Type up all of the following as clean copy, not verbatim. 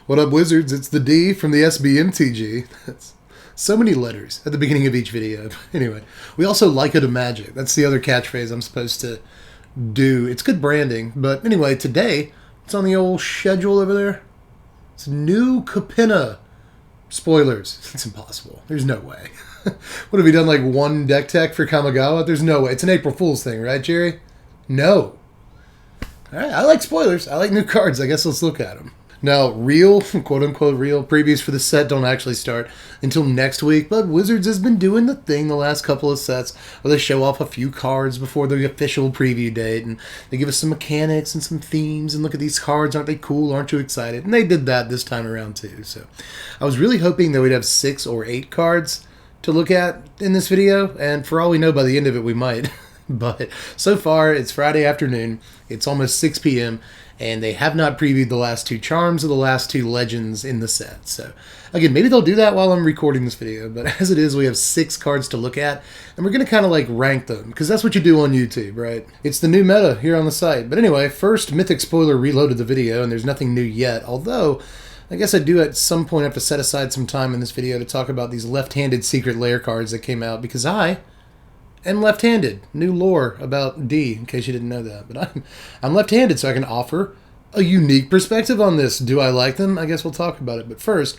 What up, Wizards? It's the D from the Mtg. That's so many letters at the beginning of each video. Anyway, we also like it a magic. That's the other catchphrase I'm supposed to do. It's good branding. But anyway, today, it's on the old schedule over there. It's New Capenna. Spoilers. It's impossible. There's no way. What have we done, like one deck tech for Kamigawa? There's no way. It's an April Fool's thing, right, Jerry? No. All right, I like spoilers. I like new cards. I guess let's look at them. Now, real, quote-unquote real, previews for the set don't actually start until next week, but Wizards has been doing the thing the last couple of sets where they show off a few cards before the official preview date, and they give us some mechanics and some themes, and look at these cards, aren't they cool, aren't you excited? And they did that this time around too, so I was really hoping that we'd have 6 or 8 cards to look at in this video, and for all we know, by the end of it, we might. But so far, it's Friday afternoon, it's almost 6 p.m., and they have not previewed the last 2 charms or the last 2 legends in the set. So, again, maybe they'll do that while I'm recording this video, but as it is, we have 6 cards to look at, and we're going to kind of like rank them, because that's what you do on YouTube, right? It's the new meta here on the site. But anyway, first, Mythic Spoiler reloaded the video, and there's nothing new yet, although I guess I do at some point have to set aside some time in this video to talk about these left-handed Secret Lair cards that came out, because I am left-handed. New lore about D, in case you didn't know that. But I'm left-handed, so I can offer a unique perspective on this. Do I like them? I guess we'll talk about it. But first,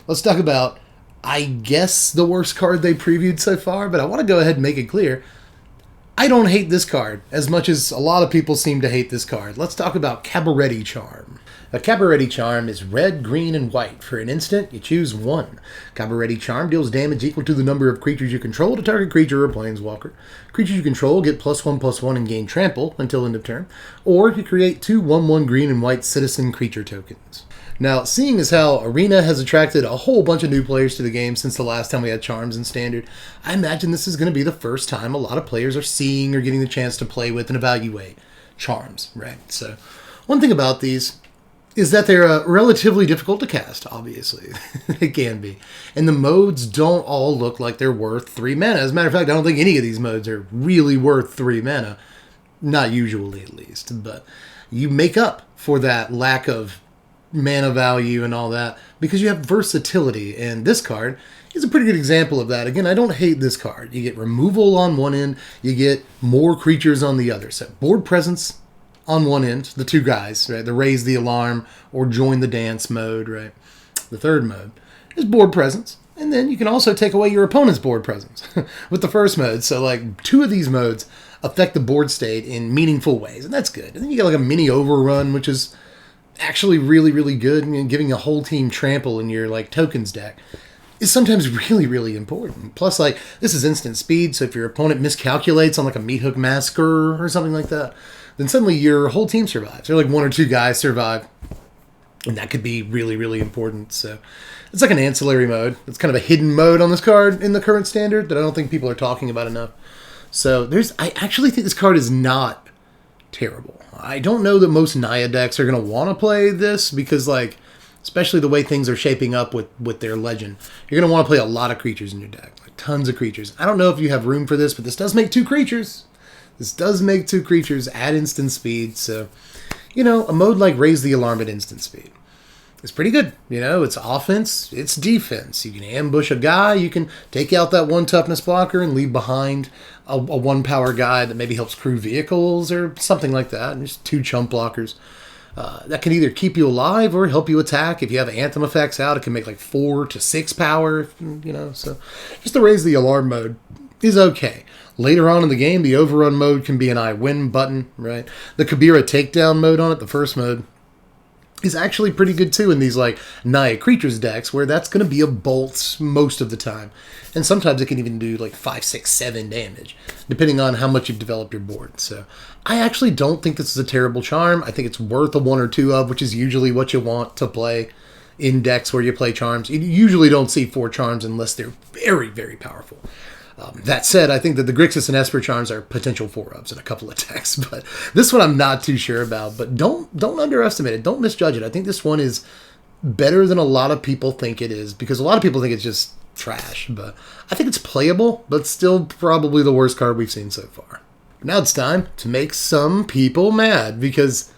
let's talk about, I guess, the worst card they previewed so far. But I want to go ahead and make it clear, I don't hate this card as much as a lot of people seem to hate this card. Let's talk about Cabaretti Charm. A Cabaretti Charm is red, green, and white. For an instant, you choose 1. Cabaretti Charm deals damage equal to the number of creatures you control to target creature or planeswalker. Creatures you control get +1/+1 and gain trample until end of turn. Or you create 2 1/1 green and white citizen creature tokens. Now, seeing as how Arena has attracted a whole bunch of new players to the game since the last time we had Charms in Standard, I imagine this is going to be the first time a lot of players are seeing or getting the chance to play with and evaluate Charms, right? So, one thing about these is that they're relatively difficult to cast, obviously. They can be. And the modes don't all look like they're worth 3 mana. As a matter of fact, I don't think any of these modes are really worth 3 mana. Not usually, at least. But you make up for that lack of mana value and all that because you have versatility. And this card is a pretty good example of that. Again, I don't hate this card. You get removal on one end. You get more creatures on the other. So board presence on one end, the 2 guys, right? The raise the alarm or join the dance mode, right? The third mode is board presence. And then you can also take away your opponent's board presence with the first mode. So like 2 of these modes affect the board state in meaningful ways. And that's good. And then you get like a mini overrun, which is actually really, really good. And giving a whole team trample in your like tokens deck is sometimes really, really important. Plus, like, this is instant speed. So if your opponent miscalculates on like a meat hook massacre or something like that, then suddenly your whole team survives. Or like 1 or 2 guys survive. And that could be really, really important. So it's like an ancillary mode. It's kind of a hidden mode on this card in the current standard that I don't think people are talking about enough. So I actually think this card is not terrible. I don't know that most Naya decks are going to want to play this because, like, especially the way things are shaping up with their legend, you're going to want to play a lot of creatures in your deck. Like tons of creatures. I don't know if you have room for this, but this does make 2 creatures. This does make 2 creatures at instant speed, so, you know, a mode like Raise the Alarm at instant speed is pretty good. You know, it's offense, it's defense. You can ambush a guy, you can take out that 1 toughness blocker and leave behind a 1 power guy that maybe helps crew vehicles or something like that. And there's 2 chump blockers. That can either keep you alive or help you attack. If you have Anthem effects out, it can make like 4 to 6 power, you know, so just the Raise the Alarm mode is okay. Later on in the game, the overrun mode can be an I win button, right? The Kabira takedown mode on it, the first mode, is actually pretty good too in these like Naya creatures decks where that's going to be a bolt most of the time. And sometimes it can even do like 5, 6, 7 damage, depending on how much you've developed your board. So I actually don't think this is a terrible charm. I think it's worth a 1 or 2 of, which is usually what you want to play in decks where you play charms. You usually don't see 4 charms unless they're very, very powerful. That said, I think that the Grixis and Esper Charms are potential 4-ups in a couple of decks, but this one I'm not too sure about. But don't underestimate it. Don't misjudge it. I think this one is better than a lot of people think it is, because a lot of people think it's just trash. But I think it's playable, but still probably the worst card we've seen so far. Now it's time to make some people mad, because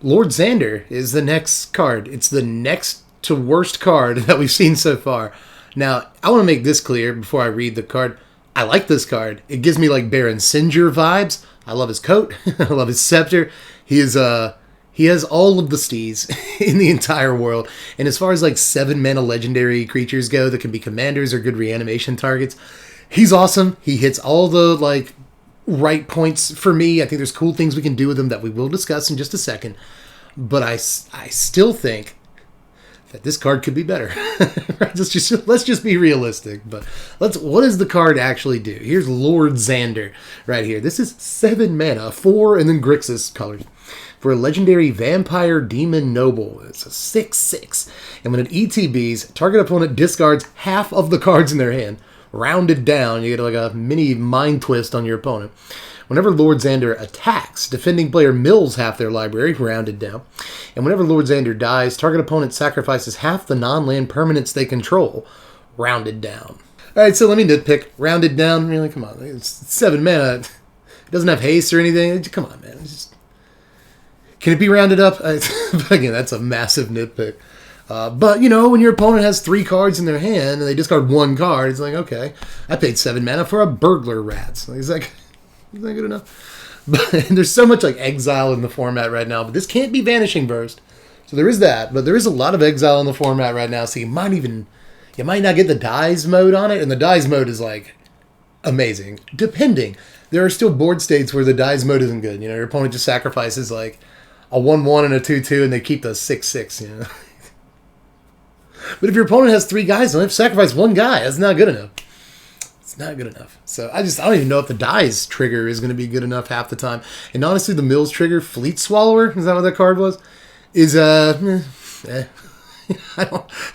Lord Xander is the next card. It's the next to worst card that we've seen so far. Now, I want to make this clear before I read the card. I like this card. It gives me like Baron Singer vibes. I love his coat. I love his scepter. He has all of the steez in the entire world. And as far as like 7-mana legendary creatures go that can be commanders or good reanimation targets, he's awesome. He hits all the like right points for me. I think there's cool things we can do with him that we will discuss in just a second. But I still think that this card could be better. let's just be realistic. But what does the card actually do? Here's Lord Xander right here. This is 7 mana, 4 and then Grixis colors for a legendary vampire demon noble. It's a 6/6, and when it ETBs, target opponent discards half of the cards in their hand. Rounded down, you get like a mini mind twist on your opponent. Whenever Lord Xander attacks, defending player mills half their library, rounded down. And whenever Lord Xander dies, target opponent sacrifices half the non-land permanents they control, rounded down. Alright, so let me nitpick. Rounded down, really, come on. It's 7 mana. It doesn't have haste or anything. Come on, man. Can it be rounded up? But again, that's a massive nitpick. But, you know, when your opponent has 3 cards in their hand and they discard 1 card, it's like, okay, I paid 7 mana for a burglar rats. Like, is that good enough? But there's so much like exile in the format right now, but this can't be Vanishing Burst. So there is that, but there is a lot of exile in the format right now, so you might not get the dies mode on it, and the dies mode is like amazing. Depending. There are still board states where the dies mode isn't good. You know, your opponent just sacrifices like a 1/1 and a 2/2, and they keep the 6/6, you know. But if your opponent has 3 guys, and they have to sacrifice 1 guy, that's not good enough. It's not good enough. So I don't even know if the dies trigger is going to be good enough half the time. And honestly, the mills trigger, Fleet Swallower, is that what that card was? Is I'm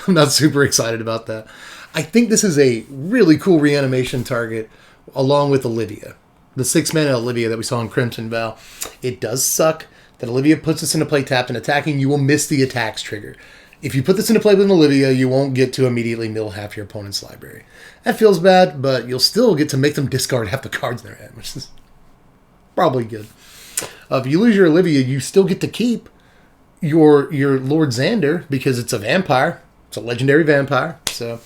not super excited about that. I think this is a really cool reanimation target along with Olivia. The 6-mana Olivia that we saw in Crimson Vow. It does suck that Olivia puts us into play tapped and attacking. You will miss the attacks trigger. If you put this into play with an Olivia, you won't get to immediately mill half your opponent's library. That feels bad, but you'll still get to make them discard half the cards in their hand, which is probably good. If you lose your Olivia, you still get to keep your Lord Xander because it's a vampire. It's a legendary vampire. So,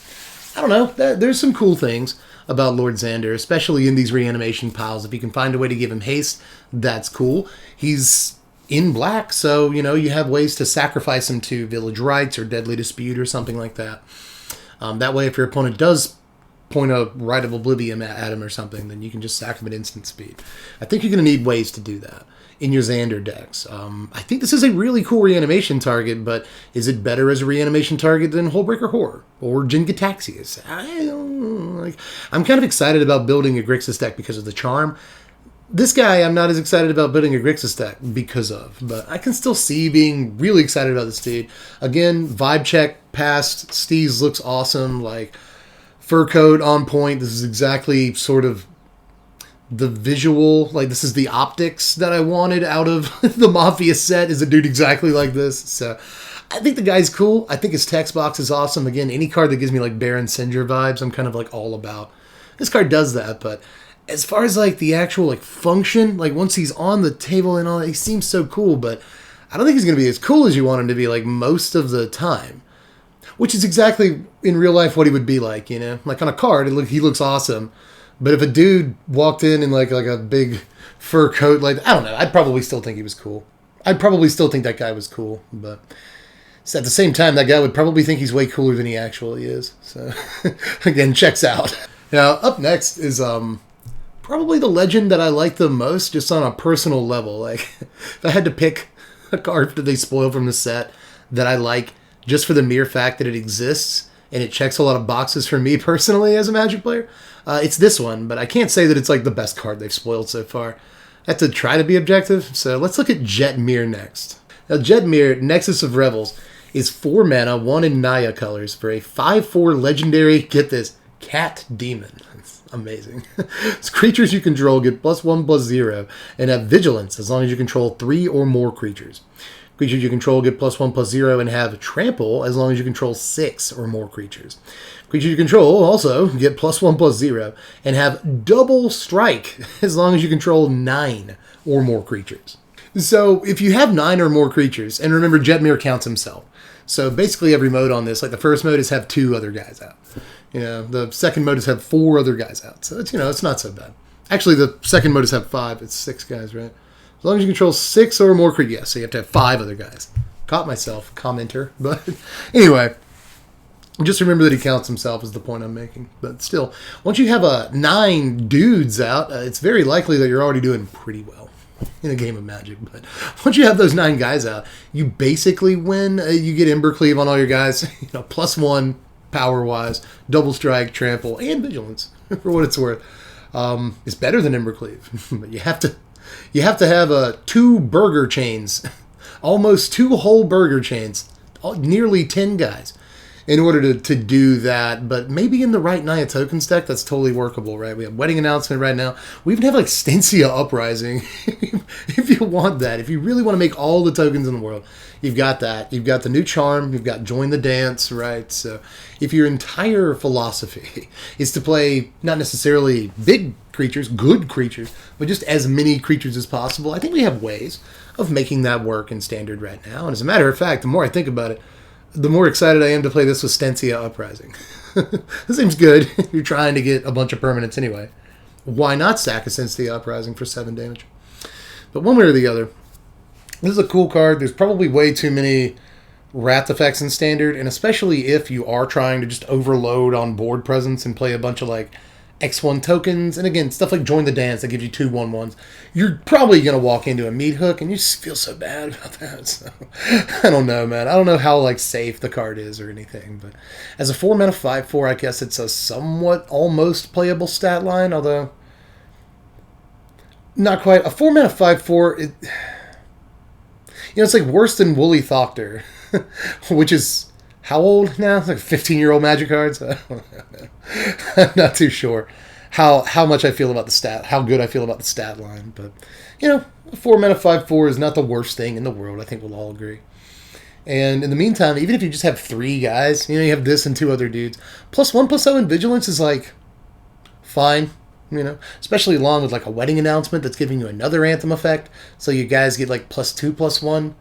I don't know. There's some cool things about Lord Xander, especially in these reanimation piles. If you can find a way to give him haste, that's cool. He's in black, so, you know, you have ways to sacrifice him to Village Rites or Deadly Dispute or something like that. That way, if your opponent does point a Rite of Oblivion at him or something, then you can just sack him at instant speed. I think you're going to need ways to do that in your Xander decks. I think this is a really cool reanimation target, but is it better as a reanimation target than Hullbreaker Horror or Jin Gitaxias? I don't know. Like, I'm kind of excited about building a Grixis deck because of the charm. This guy, I'm not as excited about building a Grixis deck because of, but I can still see being really excited about this dude. Again, vibe check past, Steez looks awesome, like fur coat on point. This is exactly sort of the visual, like this is the optics that I wanted out of the Mafia set, is a dude exactly like this. So I think the guy's cool. I think his text box is awesome. Again, any card that gives me like Baron Singer vibes, I'm kind of like all about. This card does that, but as far as like the actual like function, like once he's on the table and all, he seems so cool, but I don't think he's going to be as cool as you want him to be like most of the time, which is exactly in real life what he would be like, you know, like on a card, he looks awesome. But if a dude walked in like a big fur coat, like, I don't know, I'd probably still think he was cool. I'd probably still think that guy was cool, but so at the same time, that guy would probably think he's way cooler than he actually is. So again, checks out. Now, up next is probably the legend that I like the most, just on a personal level. Like, if I had to pick a card that they spoil from the set that I like just for the mere fact that it exists and it checks a lot of boxes for me personally as a Magic player, it's this one. But I can't say that it's like the best card they've spoiled so far. I have to try to be objective. So let's look at Jetmir next. Now, Jetmir, Nexus of Revels, is 4 mana, 1 in Naya colors for a 5/4 legendary, get this, cat demon. Amazing. It's creatures you control get +1/+0 and have vigilance as long as you control 3 or more creatures. Creatures you control get +1/+0 and have trample as long as you control 6 or more creatures. Creatures you control also get +1/+0 and have double strike as long as you control 9 or more creatures. So if you have 9 or more creatures, and remember Jetmir counts himself, So basically every mode on this, like the first mode is have 2 other guys out. You know, the second mode is have 4 other guys out. So it's, you know, it's not so bad. Actually, the second mode is have 5. It's 6 guys, right? As long as you control 6 or more creatures. Yeah, so you have to have 5 other guys. Caught myself, commenter. But anyway, just remember that he counts himself is the point I'm making. But still, once you have 9 dudes out, it's very likely that you're already doing pretty well in a game of Magic. But once you have those 9 guys out, you basically win. You get Ember Cleave on all your guys. You know, +1 power-wise, double strike, trample, and vigilance for what it's worth. It's better than Ember Cleave, but you have to have 2 burger chains, almost 2 whole burger chains, nearly 10 guys, in order to do that. But maybe in the right Naya tokens deck, that's totally workable, right? We have Wedding Announcement right now. We even have like Stensia Uprising, if you want that. If you really want to make all the tokens in the world, you've got that. You've got the new charm. You've got Join the Dance, right? So if your entire philosophy is to play not necessarily big creatures, good creatures, but just as many creatures as possible, I think we have ways of making that work in Standard right now. And as a matter of fact, the more I think about it, the more excited I am to play this with Stensia Uprising. This seems good. You're trying to get a bunch of permanents anyway. Why not sack a Stensia Uprising for 7 damage? But one way or the other, this is a cool card. There's probably way too many Wrath effects in Standard, and especially if you are trying to just overload on board presence and play a bunch of like X1 tokens, and again, stuff like Join the Dance that gives you 2 1/1s, you're probably going to walk into a meat hook, and you just feel so bad about that. So, I don't know, man. I don't know how like safe the card is or anything, but as a 4-mana 5/4, I guess it's a somewhat almost playable stat line, although not quite. A 4-mana 5/4, you know, it's like worse than Woolly Thoctor, which is how old now? It's like 15-year-old Magic cards. I'm not too sure how much I feel about the stat, how good I feel about the stat line. But, you know, a 4-mana 5/4 is not the worst thing in the world. I think we'll all agree. And in the meantime, even if you just have 3 guys, you know, you have this and 2 other dudes, +1/+0 in Vigilance is like fine. You know, especially along with like a Wedding Announcement that's giving you another Anthem effect. So you guys get like +2/+1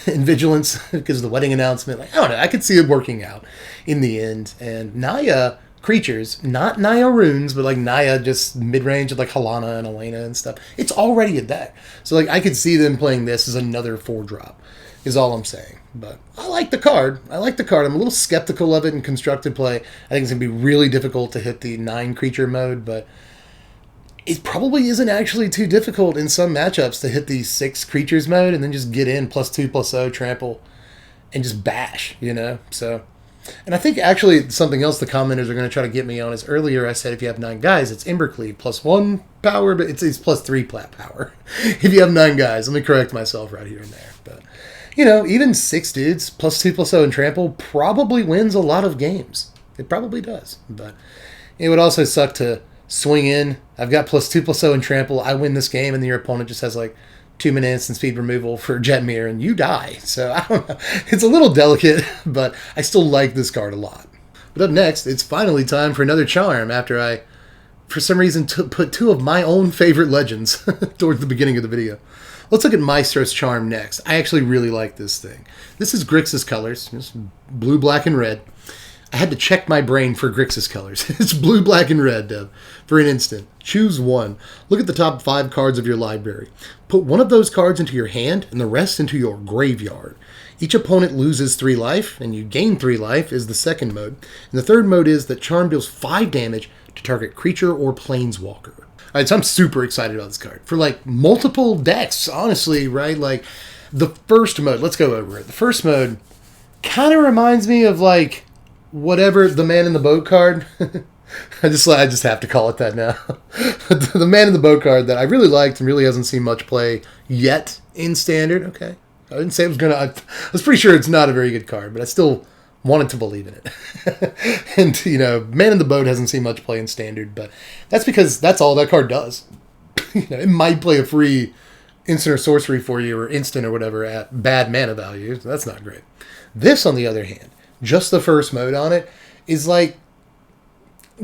in Vigilance because of the Wedding Announcement. Like, I don't know, I could see it working out in the end. And Naya creatures, not Naya runes, but like Naya just mid-range of like Halana and Elena and stuff. It's already a deck. So like I could see them playing this as another 4-drop is all I'm saying. But I like the card. I'm a little skeptical of it in constructed play. I think it's going to be really difficult to hit the 9-creature mode, but it probably isn't actually too difficult in some matchups to hit the 6 creatures mode and then just get in +2/+0 trample and just bash, you know? So, and I think actually something else the commenters are going to try to get me on is earlier I said if you have 9 guys, it's Ember Cleave +1 power, but it's +3 power. If you have 9 guys, let me correct myself right here and there. But, you know, even 6 dudes +2/+0 and trample probably wins a lot of games. It probably does. But it would also suck to swing in, I've got +2/+0 and trample, I win this game, and then your opponent just has like 2 minute instant speed removal for Jetmir, and you die. So I don't know. It's a little delicate, but I still like this card a lot. But up next, it's finally time for another charm after I, for some reason, put 2 of my own favorite legends towards the beginning of the video. Let's look at Maestros Charm next. I actually really like this thing. This is Grixis colors, just blue, black, and red. I had to check my brain for Grixis colors. It's blue, black, and red, Dev. For an instant. Choose one. Look at the top 5 cards of your library. Put one of those cards into your hand and the rest into your graveyard. Each opponent loses 3 life, and you gain 3 life is the second mode. And the third mode is that Charm deals 5 damage to target creature or planeswalker. Alright, so I'm super excited about this card. For like multiple decks, honestly, right? Like the first mode, let's go over it. The first mode kind of reminds me of like whatever, the Man in the Boat card. I just have to call it that now. The Man in the Boat card that I really liked and really hasn't seen much play yet in Standard. Okay. I didn't say it was going to... I was pretty sure it's not a very good card, but I still wanted to believe in it. And, you know, Man in the Boat hasn't seen much play in Standard, but that's because that's all that card does. You know, it might play a free instant or sorcery for you or instant or whatever at bad mana value. So that's not great. This, on the other hand, just the first mode on it, is like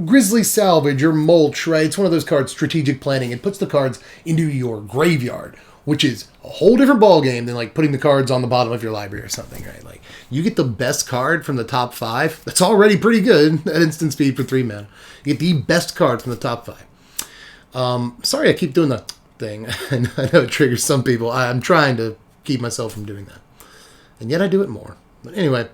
Grizzly Salvage or Mulch, right? It's one of those cards, strategic planning. It puts the cards into your graveyard. which is a whole different ball game than like putting the cards on the bottom of your library or something, right? Like you get the best card from the top 5. That's already pretty good at instant speed for 3 mana. You get the best card from the top 5. Sorry, I keep doing the thing. I know it triggers some people. I'm trying to keep myself from doing that, and yet I do it more. But anyway,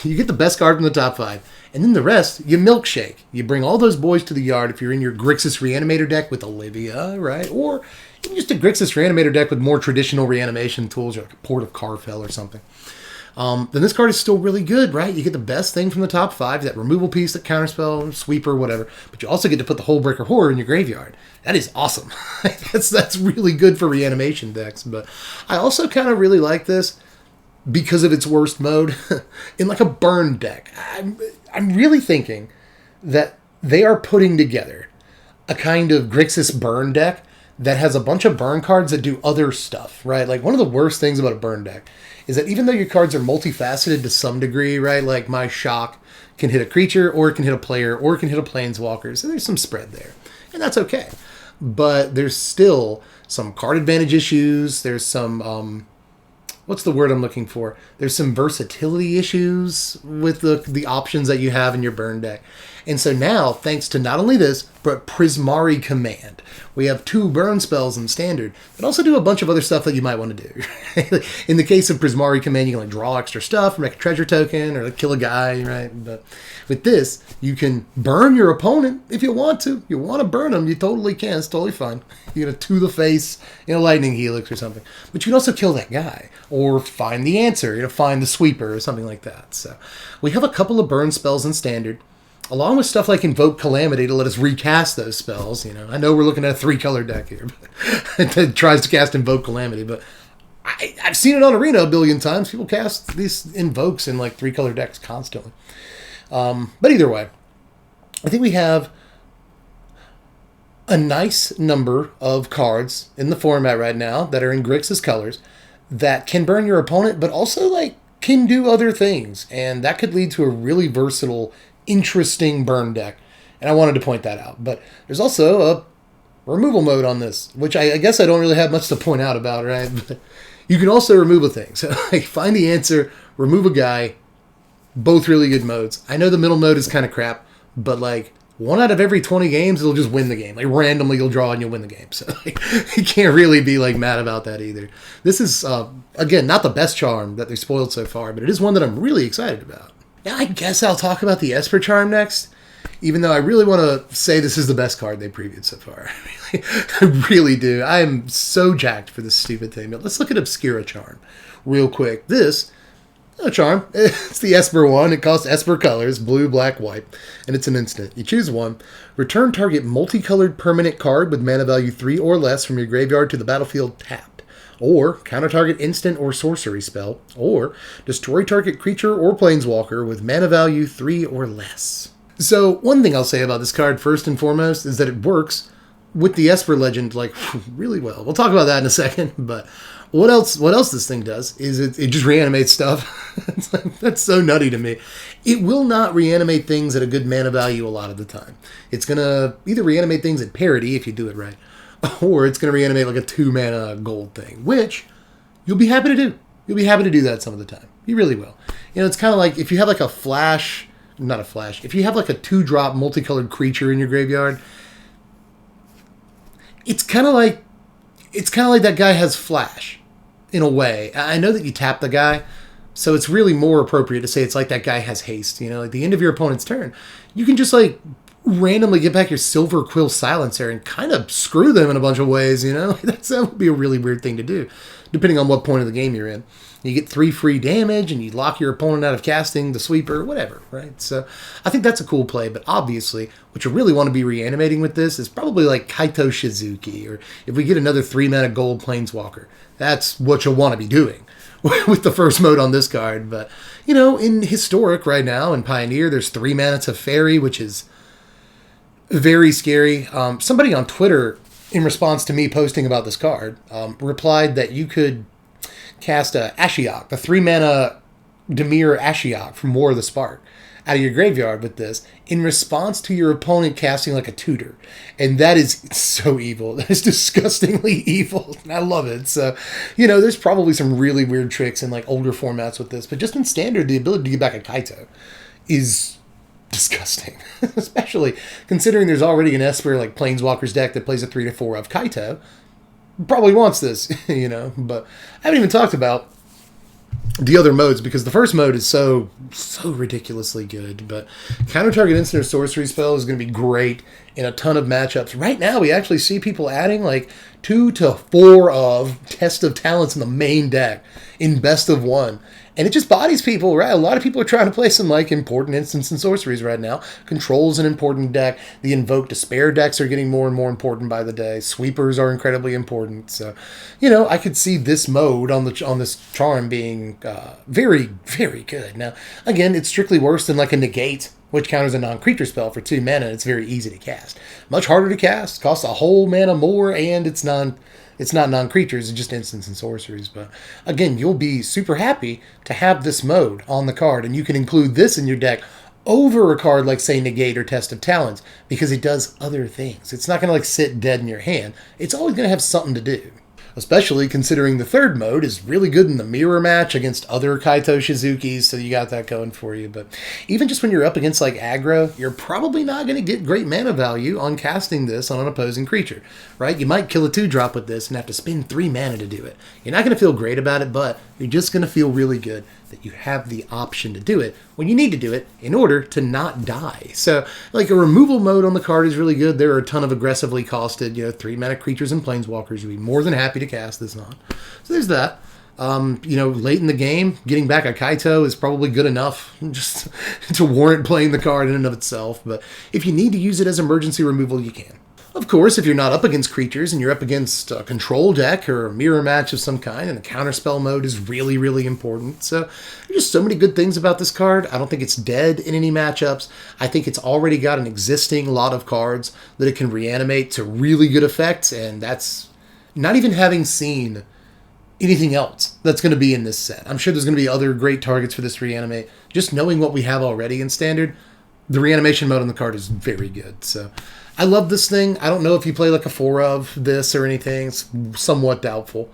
you get the best card from the top 5. And then the rest, you milkshake. You bring all those boys to the yard if you're in your Grixis Reanimator deck with Olivia, right? Or even just a Grixis Reanimator deck with more traditional reanimation tools, like a Port of Carfell or something. Then this card is still really good, right? You get the best thing from the top 5, that removal piece, that counterspell, sweeper, whatever. But you also get to put the Hullbreaker Horror in your graveyard. That is awesome. That's really good for reanimation decks. But I also kind of really like this because of its worst mode in like a burn deck. I'm really thinking that they are putting together a kind of Grixis burn deck that has a bunch of burn cards that do other stuff, right? Like one of the worst things about a burn deck is that even though your cards are multifaceted to some degree, right? Like my Shock can hit a creature, or it can hit a player, or it can hit a planeswalker. So there's some spread there, and that's okay. But there's still some card advantage issues. There's some what's the word I'm looking for? There's some versatility issues with the options that you have in your burn deck. And so now, thanks to not only this, but Prismari Command, we have 2 burn spells in Standard that also do a bunch of other stuff that you might want to do. In the case of Prismari Command, you can like draw extra stuff, make a treasure token, or like kill a guy, right? But with this, you can burn your opponent if you want to. You want to burn them, you totally can. It's totally fine. You're going to 2 the face in a lightning helix or something. But you can also kill that guy, or find the answer, find the sweeper or something like that. So we have a couple of burn spells in Standard, along with stuff like Invoke Calamity to let us recast those spells. I know we're looking at a 3-color deck here that tries to cast Invoke Calamity, but I've seen it on Arena a billion times. People cast these invokes in like 3-color decks constantly. But either way, I think we have a nice number of cards in the format right now that are in Grixis colors that can burn your opponent, but also like can do other things. And that could lead to a really versatile, interesting burn deck, and I wanted to point that out. But there's also a removal mode on this, which I guess I don't really have much to point out about, right? But you can also remove a thing. So like, find the answer, remove a guy, both really good modes. I know the middle mode is kind of crap, but like 1 out of every 20 games, it'll just win the game. Like randomly you'll draw and you'll win the game. So like, you can't really be like mad about that either. This is, again, not the best charm that they've spoiled so far, but it is one that I'm really excited about. Now, I guess I'll talk about the Esper Charm next, even though I really want to say this is the best card they previewed so far. I really do. I am so jacked for this stupid thing. But let's look at Obscura Charm real quick. This charm, it's the Esper one. It costs Esper colors, blue, black, white, and it's an instant. You choose one. Return target multicolored permanent card with mana value 3 or less from your graveyard to the battlefield tapped. Or counter target instant or sorcery spell, or destroy target creature or planeswalker with mana value 3 or less. So one thing I'll say about this card first and foremost is that it works with the Esper Legend like really well. We'll talk about that in a second, but what else this thing does is it just reanimates stuff. That's so nutty to me. It will not reanimate things at a good mana value a lot of the time. It's going to either reanimate things at parity if you do it right, or it's going to reanimate like a 2-mana gold thing, which you'll be happy to do. You'll be happy to do that some of the time. You really will. It's kind of like if you have like a flash, not a flash, if you have like a 2-drop multicolored creature in your graveyard, it's kind of like that guy has flash in a way. I know that you tap the guy, so it's really more appropriate to say it's like that guy has haste. Like the end of your opponent's turn, you can just like randomly get back your Silver Quill Silencer and kind of screw them in a bunch of ways, That would be a really weird thing to do, depending on what point of the game you're in. You get 3 free damage, and you lock your opponent out of casting the sweeper, whatever, right? So I think that's a cool play, but obviously what you really want to be reanimating with this is probably like Kaito Shizuki, or if we get another 3-mana gold planeswalker, that's what you'll want to be doing with the first mode on this card. But, in Historic right now, in Pioneer, there's 3 mana to Fairy, which is very scary. Somebody on Twitter, in response to me posting about this card, replied that you could cast Ashiok, the 3-mana Dimir Ashiok from War of the Spark out of your graveyard with this in response to your opponent casting like a tutor. And that is so evil. That is disgustingly evil. And I love it. So, you know, there's probably some really weird tricks in like older formats with this, but just in standard, the ability to get back a Kaito is disgusting. Especially considering there's already an Esper like Planeswalkers deck that plays a 3/4 of Kaito. Probably wants this, you know, but I haven't even talked about the other modes, because the first mode is so ridiculously good. But counter target instant or sorcery spell is going to be great in a ton of matchups. Right now, we actually see people adding like 2 to 4 of Test of Talents in the main deck in best of 1. And it just bodies people, right? A lot of people are trying to play some like important instants and sorceries right now. Control's an important deck. The Invoke Despair decks are getting more and more important by the day. Sweepers are incredibly important. So, you know, I could see this mode on this charm being very, very good. Now, again, it's strictly worse than like a Negate, which counters a non-creature spell for 2 mana, and it's very easy to cast. Much harder to cast, costs a whole mana more, and it's not non-creatures, it's just instants and sorceries. But again, you'll be super happy to have this mode on the card, and you can include this in your deck over a card like, say, Negate or Test of Talents, because it does other things. It's not going to like sit dead in your hand. It's always going to have something to do. Especially considering the third mode is really good in the mirror match against other Kaito Shizukis, so you got that going for you. But even just when you're up against like aggro, you're probably not going to get great mana value on casting this on an opposing creature, right? You might kill a 2-drop with this and have to spend 3 mana to do it. You're not going to feel great about it, but you're just going to feel really good that you have the option to do it when you need to do it in order to not die. So like a removal mode on the card is really good. There are a ton of aggressively costed, 3-mana creatures and planeswalkers you'd be more than happy to cast this on. So there's that. Late in the game, getting back a Kaito is probably good enough just to warrant playing the card in and of itself. But if you need to use it as emergency removal, you can. Of course, if you're not up against creatures and you're up against a control deck or a mirror match of some kind, and the counterspell mode is really, really important. So there's just so many good things about this card. I don't think it's dead in any matchups. I think it's already got an existing lot of cards that it can reanimate to really good effect, and that's not even having seen anything else that's going to be in this set. I'm sure there's going to be other great targets for this to reanimate. Just knowing what we have already in Standard, the reanimation mode on the card is very good. So I love this thing. I don't know if you play like a 4 of this or anything. It's somewhat doubtful.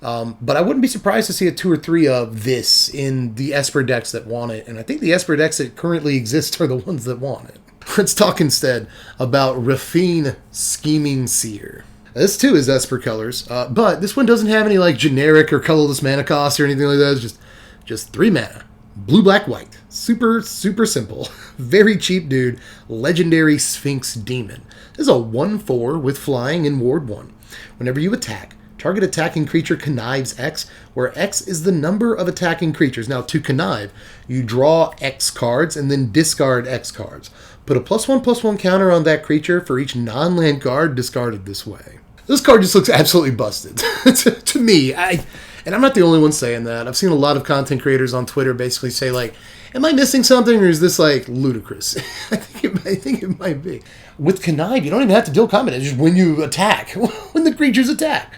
But I wouldn't be surprised to see a 2 or 3 of this in the Esper decks that want it. And I think the Esper decks that currently exist are the ones that want it. Let's talk instead about Raffine Scheming Seer. This too is Esper colors, but this one doesn't have any like generic or colorless mana cost or anything like that. It's just 3 mana. Blue, black, white. Super, super simple. Very cheap dude. Legendary Sphinx Demon. This is a 1/4 with flying in Ward 1. Whenever you attack, target attacking creature connives X, where X is the number of attacking creatures. Now, to connive, you draw X cards and then discard X cards. Put a +1/+1 counter on that creature for each non-land card discarded this way. This card just looks absolutely busted. to me, and I'm not the only one saying that. I've seen a lot of content creators on Twitter basically say, like, am I missing something, or is this, like, ludicrous? I think it might be. With Connive, you don't even have to deal combat. It's just when you attack, when the creatures attack,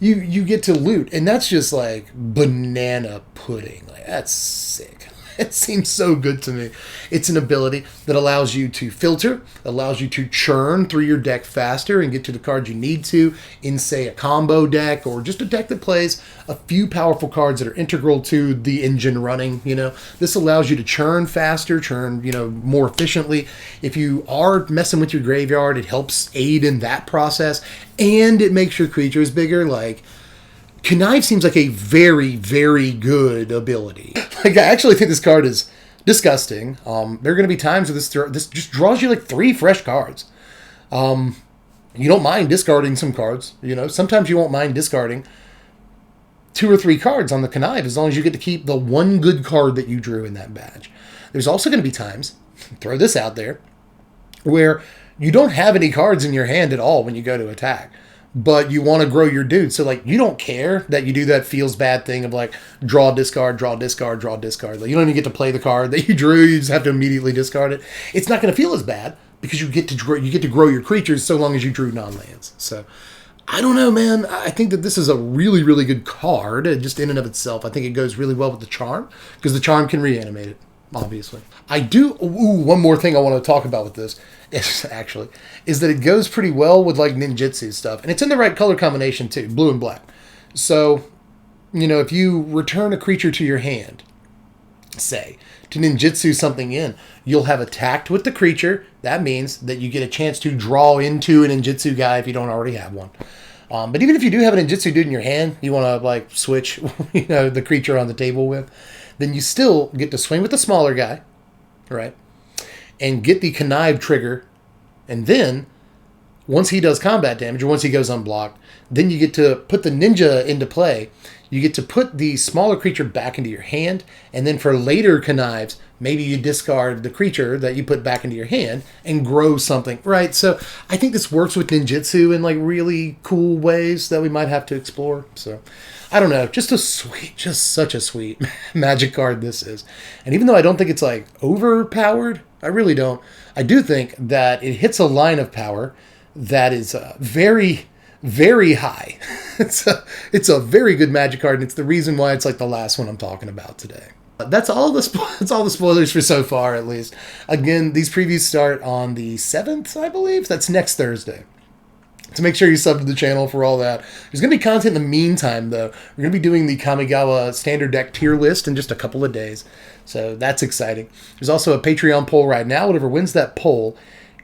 you get to loot. And that's just, like, banana pudding. Like, that's sick. It seems so good to me. It's an ability that allows you to filter, allows you to churn through your deck faster and get to the cards you need to in, say, a combo deck or just a deck that plays a few powerful cards that are integral to the engine running. This allows you to churn faster, churn, more efficiently. If you are messing with your graveyard, it helps aid in that process, and it makes your creatures bigger. Like, Connive seems like a very, very good ability. Like, I actually think this card is disgusting. There are going to be times where this just draws you like 3 fresh cards. You don't mind discarding some cards. Sometimes you won't mind discarding 2 or 3 cards on the Connive as long as you get to keep the one good card that you drew in that batch. There's also going to be times, throw this out there, where you don't have any cards in your hand at all when you go to attack, but you want to grow your dude. So, like, you don't care that you do that feels bad thing of, like, draw, discard, draw, discard, draw, discard. Like, you don't even get to play the card that you drew. You just have to immediately discard it. It's not going to feel as bad because you get to grow your creatures so long as you drew non-lands. So, I don't know, man. I think that this is a really, really good card, just in and of itself. I think it goes really well with the Charm, because the Charm can reanimate it, obviously. I do... Ooh, one more thing I want to talk about with this, is that it goes pretty well with, like, ninjutsu stuff. And it's in the right color combination, too, blue and black. So, you know, if you return a creature to your hand, say, to ninjutsu something in, you'll have attacked with the creature. That means that you get a chance to draw into an ninjutsu guy if you don't already have one. But even if you do have an ninjutsu dude in your hand, you want to like switch, you know, the creature on the table with, then you still get to swing with the smaller guy, right? And get the connive trigger, and then once he does combat damage, or once he goes unblocked, then you get to put the ninja into play. You get to put the smaller creature back into your hand, and then for later connives, maybe you discard the creature that you put back into your hand and grow something, right? So I think this works with ninjutsu in like really cool ways that we might have to explore. So I don't know, just such a sweet magic card this is. And even though I don't think it's like overpowered, I really don't. I do think that it hits a line of power that is very, very high. It's a very good magic card, and it's the reason why it's like the last one I'm talking about today. That's all the spoilers for so far, at least. Again, these previews start on the 7th, I believe. That's next Thursday. So make sure you sub to the channel for all that. There's going to be content in the meantime, though. We're going to be doing the Kamigawa standard deck tier list in just a couple of days. So that's exciting. There's also a Patreon poll right now. Whatever wins that poll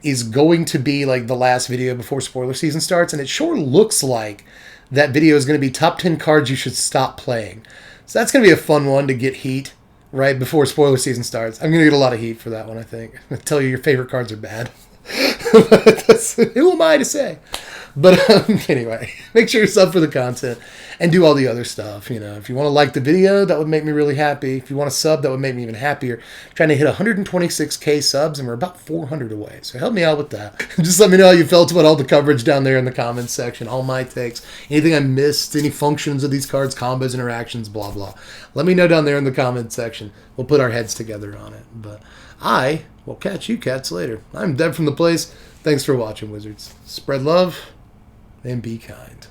is going to be like the last video before spoiler season starts. And it sure looks like that video is going to be top 10 cards you should stop playing. So that's going to be a fun one to get heat right before spoiler season starts. I'm going to get a lot of heat for that one, I think. I'll tell you your favorite cards are bad. Who am I to say? But anyway, make sure you sub for the content and do all the other stuff. You know, if you want to like the video, that would make me really happy. If you want to sub, that would make me even happier. I'm trying to hit 126K subs, and we're about 400 away. So help me out with that. Just let me know how you felt about all the coverage down there in the comments section. All my takes, anything I missed, any functions of these cards, combos, interactions, blah, blah. Let me know down there in the comments section. We'll put our heads together on it. But I will catch you cats later. I'm Deb from The Place. Thanks for watching, Wizards. Spread love and be kind.